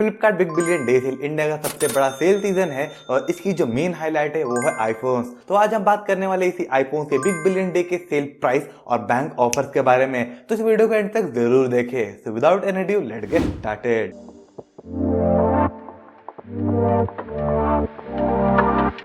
Flipkart big billion day sale India का सबसे बड़ा सेल सीजन है और इसकी जो मेन हाईलाइट है वो है आईफोन्स। तो आज हम बात करने वाले इसी आईफोन के बिग बिलियन डे के सेल प्राइस और बैंक ऑफर्स के बारे में। तो इस वीडियो को एंड तक जरूर देखें। So without any due let's get started.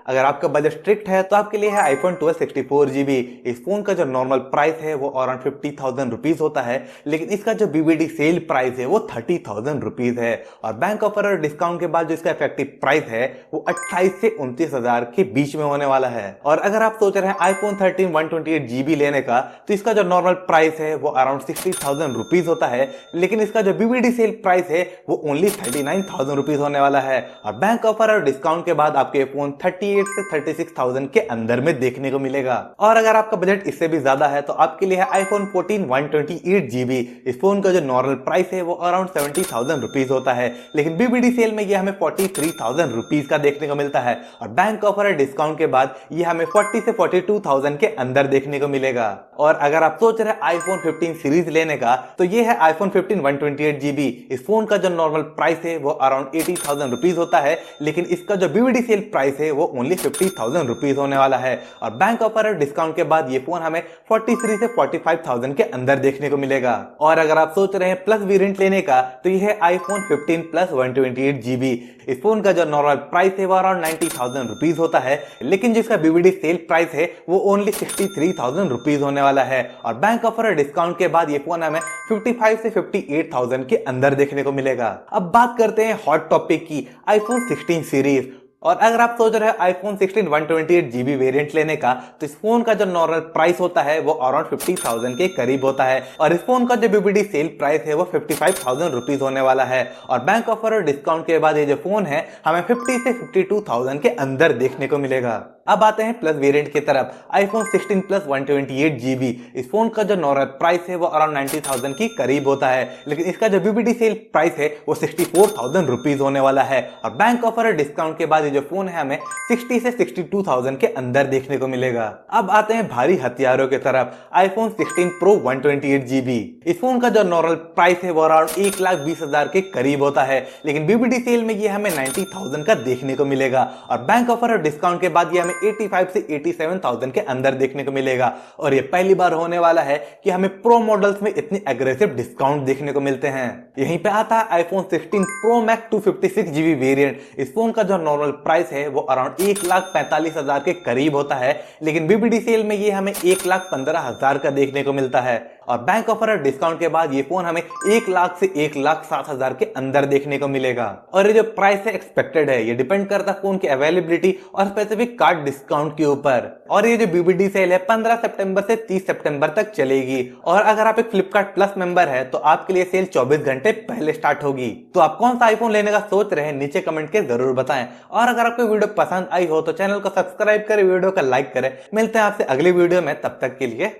अगर आपका बजट स्ट्रिक्ट है तो आपके लिए है आईफोन 12 64GB। इस फोन का जो नॉर्मल प्राइस है वो अराउंड 50,000 रुपीज होता है, लेकिन इसका जो बीबीडी सेल प्राइस है वो 30,000 रुपीज है। और बैंक ऑफर और डिस्काउंट के बाद जो इसका इफेक्टिव प्राइस है वो 28 से 29,000 के बीच में होने वाला है। और अगर आप सोच रहे हैं आईफोन 13 128GB लेने का, तो इसका जो नॉर्मल प्राइस है वो अराउंड 60,000 रुपीज होता है, लेकिन इसका जो बीबीडी सेल प्राइस है वो ओनली 39,000 रुपीज होने वाला है। और बैंक ऑफर और डिस्काउंट के बाद आपके फोन 38 से 36,000 के अंदर में देखने को मिलेगा। और अगर आपका बजट इससे भी ज्यादा है तो आपके लिए है आईफोन 14 128GB। इस फोन का जो नॉर्मल प्राइस है वो अराउंड 70,000 रुपीज होता है, लेकिन बीबीडी सेल में ये हमें 43,000 रुपीज का देखने को मिलता है। और बैंक ऑफर और डिस्काउंट के बाद ये हमें 40 से 42,000 के अंदर देखने को मिलेगा। और अगर आप सोच रहे हैं आईफोन 15 सीरीज लेने का, तो ये है आईफोन 15 128GB। इस फोन का जो नॉर्मल प्राइस है वो अराउंड 80,000 रुपीज होता है, लेकिन इसका जो बीबीडी सेल प्राइस है वो ओनली 50,000 रुपीज होने वाला है। और बैंक ऑफर और डिस्काउंट के बाद ये फोन हमें 43 से 45,000 के अंदर देखने को मिलेगा। और अगर आप सोच रहे हैं प्लस वेरिएंट लेने का, तो ये है आईफोन 15 प्लस 128GB। इस फोन का जो नॉर्मल प्राइस है वो अराउंड 90,000 रुपीज होता है, लेकिन जिसका बीबीडी सेल प्राइस है वो ओनली 63,000 रुपीज होने वाला है। और बैंक ऑफर और डिस्काउंट के बाद ये फोन हमें 55 से 58,000 के अंदर देखने को मिलेगा। अब बात करते हैं हॉट टॉपिक की, आईफोन 16 सीरीज। और अगर आप सोच रहे हैं आईफोन 16 128GB वेरिएंट लेने का, तो इस फोन का जो नॉर्मल प्राइस होता है वो अराउंड 50,000 के करीब होता है। और इस फोन का जो बीबीडी सेल प्राइस है वो 55,000 रुपीज होने वाला है। और बैंक ऑफर और डिस्काउंट के बाद ये जो फोन है हमें 50 से 52,000 के अंदर देखने को मिलेगा। अब आते हैं प्लस वेरिएंट की तरफ, आईफोन 16 प्लस 128GB। इस फोन का जो नॉर्मल प्राइस है वो अराउंड 90,000 की करीब होता है, लेकिन इसका जो बीबीडी सेल प्राइस है वो 64,000 रुपीज होने वाला है। और बैंक ऑफर और डिस्काउंट के बाद ये जो फोन है हमें 60 से 62,000 के अंदर देखने को मिलेगा। अब आते हैं भारी हथियारों की तरफ, आईफोन 16 प्रो 128GB। इस फोन का जो नॉर्मल प्राइस है वो अराउंड 1,20,000 के करीब होता है, लेकिन बीबीडी सेल में ये हमें 90,000 का देखने को मिलेगा। और बैंक ऑफर और डिस्काउंट के बाद ये हमें 85 से 87,000 के अंदर देखने को मिलेगा। और ये पहली बार होने वाला है कि हमें प्रो मॉडल्स में इतनी एग्रेसिव डिस्काउंट देखने को मिलते हैं। यहीं पे आता है iPhone 16 pro max 256GB variant. इस फोन का जो नॉर्मल प्राइस है वो अराउंड 1,45,000 के करीब होता है, लेकिन बीबीडी सेल में ये हमें 1,15,000 का देखने को मिलता है। और बैंक ऑफर और डिस्काउंट के बाद ये फोन हमें 1,00,000 से 1,07,000 के अंदर देखने को मिलेगा। और ये जो प्राइस है एक्सपेक्टेड है, ये डिपेंड करता है फोन की अवेलेबिलिटी और स्पेसिफिक कार्ड डिस्काउंट के ऊपर। और ये जो बीबीडी सेल है 15 सितंबर से 30 सितंबर तक चलेगी। और अगर आप एक फ्लिपकार्ट प्लस मेंबर है तो आपके लिए सेल 24 घंटे पहले स्टार्ट होगी। तो आप कौन सा आईफोन लेने का सोच रहे हैं नीचे कमेंट के जरूर बताएं। और अगर आपको वीडियो पसंद आई हो तो चैनल को सब्सक्राइब करें, वीडियो को लाइक करें। मिलते हैं आपसे अगली वीडियो में, तब तक के लिए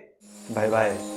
बाय बाय।